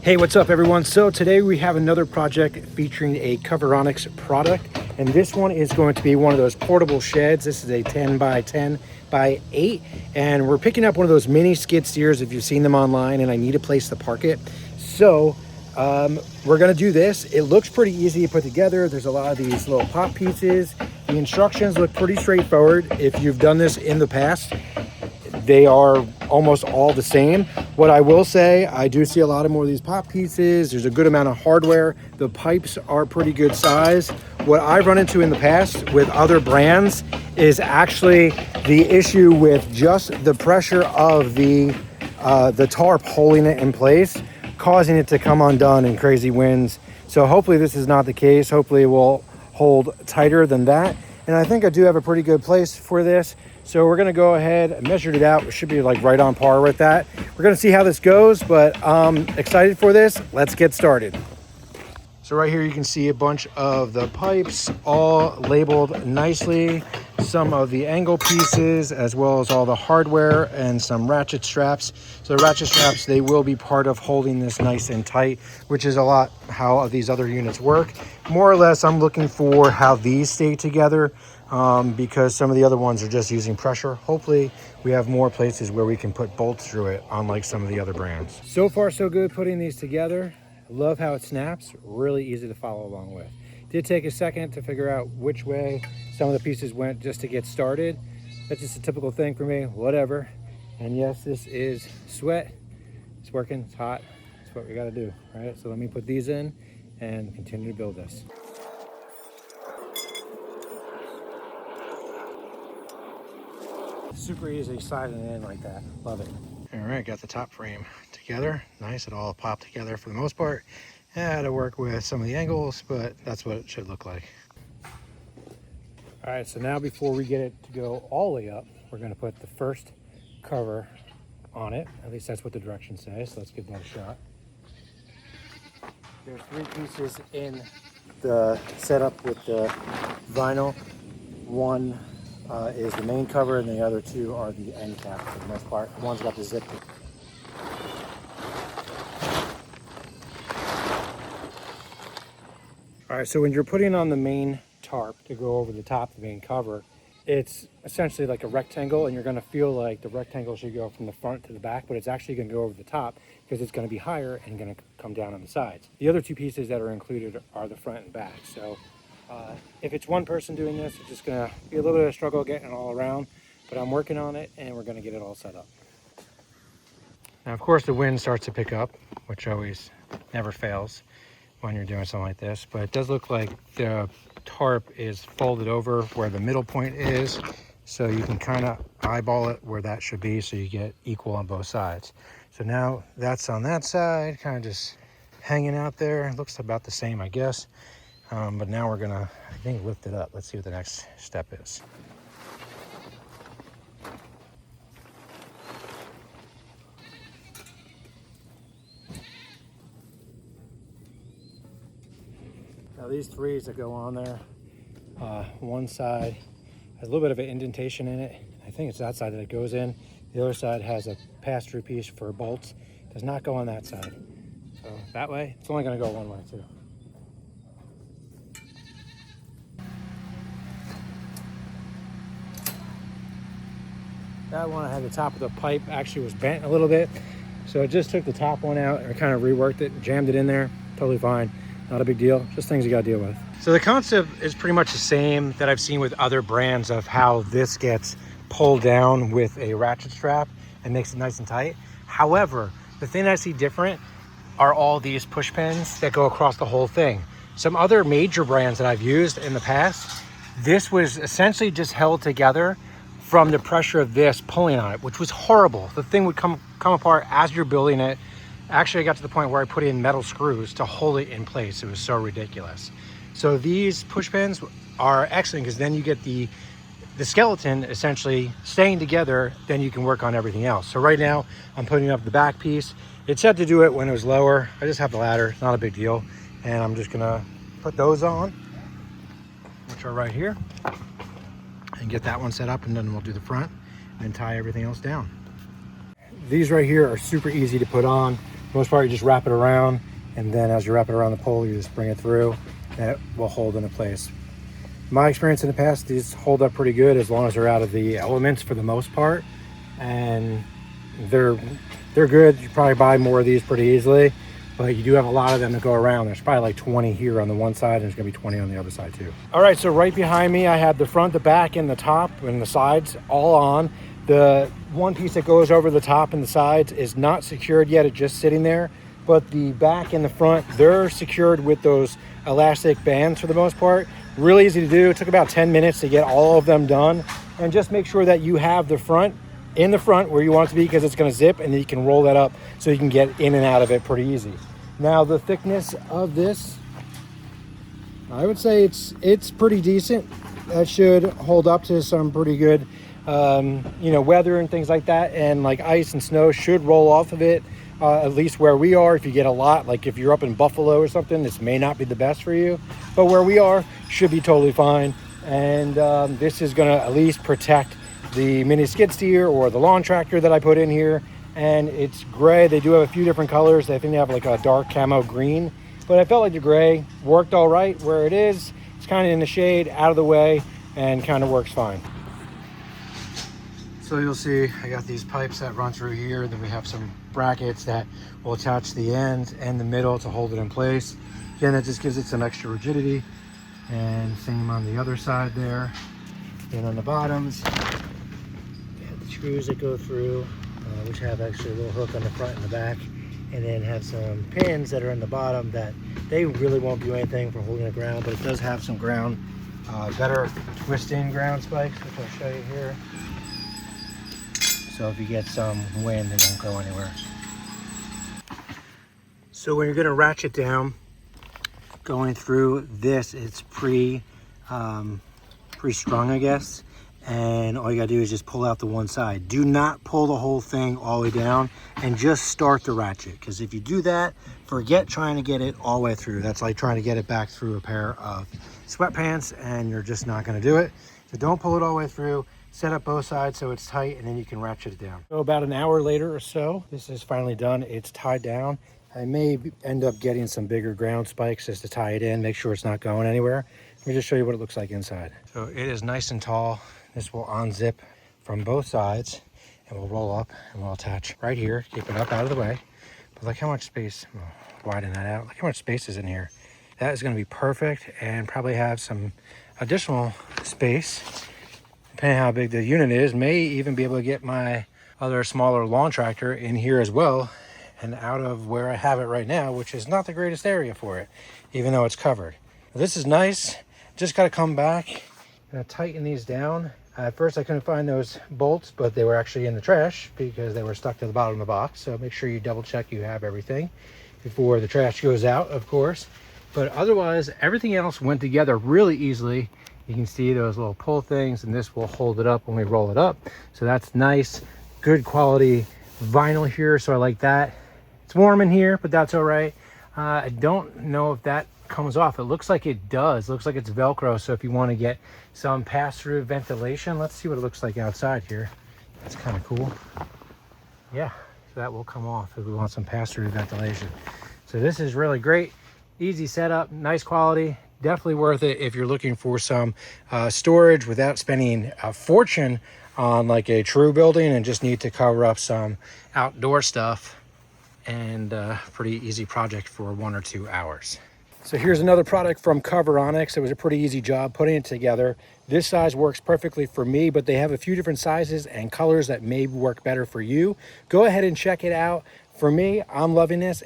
Hey, what's up everyone? So today we have another project featuring a Coveronics product, and this one is going to be one of those portable sheds. This is a 10 by 10 by 8, and we're picking up one of those mini skid steers if you've seen them online, and I need a place to park it. So we're gonna do this. It looks pretty easy to put together. There's a lot of these little pop pieces. The instructions look pretty straightforward. If you've done this in the past, they are almost all the same. What I will say, I do see a lot of more of these pop pieces. There's a good amount of hardware. The pipes are pretty good size. What I've run into in the past with other brands is actually the issue with just the pressure of the tarp holding it in place, causing it to come undone in crazy winds. So hopefully this is not the case. Hopefully it will hold tighter than that. And I think I do have a pretty good place for this. So we're gonna go ahead and measure it out. We should be like right on par with that. We're gonna see how this goes, but I'm excited for this. Let's get started. So right here you can see a bunch of the pipes all labeled nicely. Some of the angle pieces, as well as all the hardware and some ratchet straps. So the ratchet straps, they will be part of holding this nice and tight, which is a lot how these other units work. More or less, I'm looking for how these stay together because some of the other ones are just using pressure. Hopefully we have more places where we can put bolts through it, unlike some of the other brands. So far so good putting these together. Love how it snaps, really easy to follow along with. Did take a second to figure out which way some of the pieces went just to get started. That's just a typical thing for me, whatever. And yes, this is sweat. It's working, it's hot. That's what we gotta do, right? So let me put these in and continue to build this. Super easy sliding it in like that, love it. All right, got the top frame together. Nice, it all popped together for the most part. I had to work with some of the angles, but that's what it should look like. All right, so now before we get it to go all the way up, we're gonna put the first cover on it. At least that's what the directions say, so let's give that a shot. There's 3 pieces in the setup with the vinyl. One is the main cover, and the other 2 are the end cap for the most part. One's got the zip. All right, so when you're putting on the main tarp to go over the top of the main cover, it's essentially like a rectangle, and you're gonna feel like the rectangle should go from the front to the back, but it's actually gonna go over the top because it's gonna be higher and gonna come down on the sides. The other 2 pieces that are included are the front and back. So if it's one person doing this, it's just gonna be a little bit of a struggle getting it all around, but I'm working on it and we're gonna get it all set up. Now, of course, the wind starts to pick up, which always never fails when you're doing something like this, but it does look like the tarp is folded over where the middle point is, so you can kind of eyeball it where that should be so you get equal on both sides. So now that's on that side, kind of just hanging out there. It looks about the same, I guess. But now we're gonna, I think, lift it up. Let's see what the next step is. Now these 3s that go on there, one side has a little bit of an indentation in it. I think it's that side that it goes in. The other side has a pass-through piece for bolts. Does not go on that side. So that way, it's only gonna go one way too. That one, I had the top of the pipe actually was bent a little bit. So I just took the top one out and kind of reworked it, jammed it in there, totally fine. Not a big deal, just things you gotta deal with. So the concept is pretty much the same that I've seen with other brands of how this gets pulled down with a ratchet strap and makes it nice and tight. However, the thing I see different are all these push pins that go across the whole thing. Some other major brands that I've used in the past, this was essentially just held together from the pressure of this pulling on it, which was horrible. The thing would come apart as you're building it. Actually, I got to the point where I put in metal screws to hold it in place. It was so ridiculous. So these push pins are excellent because then you get the skeleton essentially staying together, then you can work on everything else. So right now I'm putting up the back piece. It said to do it when it was lower. I just have the ladder, not a big deal. And I'm just gonna put those on, which are right here, and get that one set up, and then we'll do the front and then tie everything else down. These right here are super easy to put on. most part, you just wrap it around, and then as you wrap it around the pole, you just bring it through, and it will hold into place. My experience in the past, these hold up pretty good as long as they're out of the elements for the most part, and they're good. You probably buy more of these pretty easily, but you do have a lot of them to go around. There's probably like 20 here on the one side, and there's gonna be 20 on the other side too. All right, so right behind me, I have the front, the back, and the top, and the sides all on. The one piece that goes over the top and the sides is not secured yet, it's just sitting there. But the back and the front, they're secured with those elastic bands for the most part. Really easy to do. It took about 10 minutes to get all of them done. And just make sure that you have the front in the front where you want it to be, because it's gonna zip, and then you can roll that up so you can get in and out of it pretty easy. Now the thickness of this, I would say it's pretty decent. That should hold up to some pretty good weather and things like that, and like ice and snow should roll off of it, at least where we are. If you get a lot, like if you're up in Buffalo or something, this may not be the best for you, but where we are should be totally fine. And this is gonna at least protect the mini skid steer or the lawn tractor that I put in here. And it's gray. They do have a few different colors. I think they have like a dark camo green, but I felt like the gray worked all right where it is. It's kind of in the shade, out of the way, and kind of works fine. So you'll see I got these pipes that run through here. Then we have some brackets that will attach the end and the middle to hold it in place. Again, that just gives it some extra rigidity. And same on the other side there. Then on the bottoms, we have the screws that go through, which have actually a little hook on the front and the back. And then have some pins that are in the bottom that they really won't do anything for holding the ground, but it does have some ground, better twist-in ground spikes, which I'll show you here. So if you get some wind, it won't go anywhere. So when you're gonna ratchet down, going through this, it's pre-strung, I guess. And all you gotta do is just pull out the one side. Do not pull the whole thing all the way down, and just start the ratchet. Because if you do that, forget trying to get it all the way through. That's like trying to get it back through a pair of sweatpants, and you're just not gonna do it. So don't pull it all the way through. Set up both sides so it's tight, and then you can ratchet it down. So about an hour later or so, this is finally done. It's tied down. I may end up getting some bigger ground spikes just to tie it in, make sure it's not going anywhere. Let me just show you what it looks like inside. So it is nice and tall. This will unzip from both sides, and we'll roll up, and we'll attach right here, keep it up out of the way. But look how much space, widen that out. Look how much space is in here. That is gonna be perfect, and probably have some additional space, depending on how big the unit is. May even be able to get my other smaller lawn tractor in here as well, and out of where I have it right now, which is not the greatest area for it, even though it's covered. This is nice. Just gotta come back and tighten these down. At first I couldn't find those bolts, but they were actually in the trash because they were stuck to the bottom of the box. So make sure you double check you have everything before the trash goes out, of course. But otherwise, everything else went together really easily. You can see those little pull things, and this will hold it up when we roll it up. So that's nice, good quality vinyl here, so I like that. It's warm in here, but that's all right. I don't know if that comes off. It looks like it does. Looks like it's Velcro, so if you want to get some pass-through ventilation, let's see what it looks like outside here. That's kind of cool. Yeah, so that will come off if we want some pass-through ventilation. So this is really great. Easy setup, nice quality. Definitely worth it if you're looking for some storage without spending a fortune on like a true building and just need to cover up some outdoor stuff. And pretty easy project for 1 or 2 hours. So here's another product from Coveronics. It was a pretty easy job putting it together. This size works perfectly for me, but they have a few different sizes and colors that may work better for you. Go ahead and check it out. For me, I'm loving this.